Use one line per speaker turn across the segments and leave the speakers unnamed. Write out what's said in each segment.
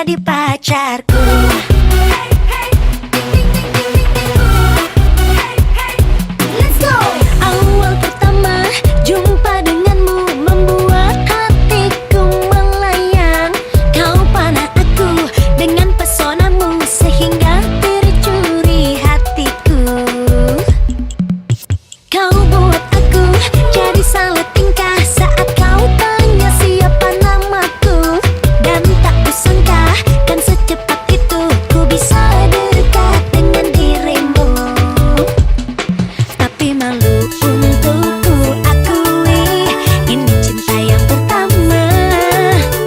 jadi pacarku. Let's go. Awal pertama jumpa denganmu membuat hatiku melayang. Kau panah aku dengan pesonamu sehingga tercuri hatiku. Kau buat aku jadi salah tingkah saat kau tanya siapa namaku. Dan tak kusangka kan secepat itu ku bisa dekat dengan dirimu. Tapi malu untuk ku akui, ini cinta yang pertama.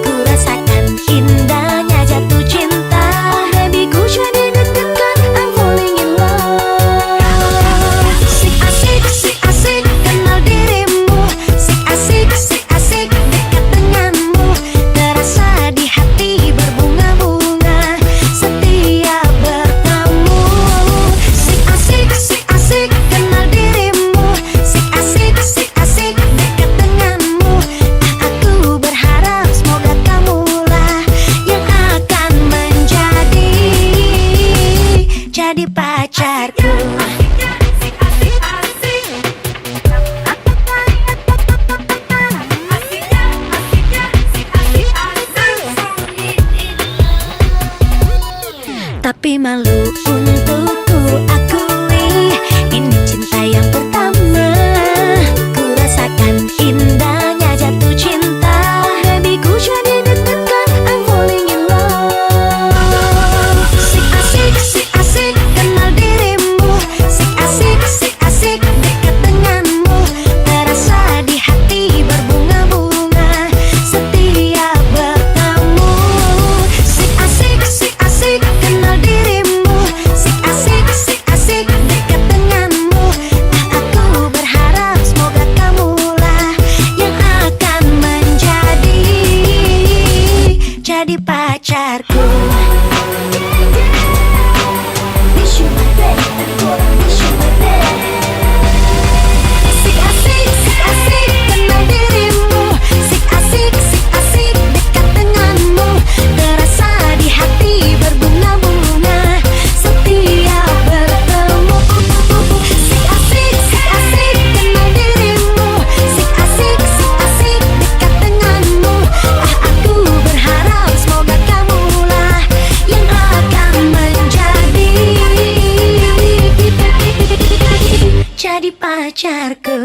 Ku rasakan indahnya jatuh cinta. Baby ku jadi deg-degan, I'm falling in love. Sik asik kenal dirimu. Sik asik dekat denganmu. Terasa di hati berbunga-bunga setiap bertemu. Sik asik kenal dirimu. Sik asik dekat denganmu. Aku berharap semoga kamulah yang akan jadi pacarku. Tapi malu untuk ku akui, ini cinta yang pertama. Ku rasakan indahnya jatuh cinta. Baby ku jadi deg-degan, I'm falling in love. Sik asik kenal dirimu. Sik asik dekat denganmu. Terasa di hati berbunga-bunga setiap bertemu. Sik asik kenal dirimu. Sik asik dekat denganmu. Aku berharap semoga kamulah yang akan jadi pacarku. Wish you my best, wish you my best. Sik asik kenal dirimu. Sik asik dekat denganmu. Terasa di hati berbunga-bunga setiap bertemu. Sik asik kenal dirimu. Sik asik dekat denganmu. Aku berharap semoga kamulah yang akan jadi pacarku.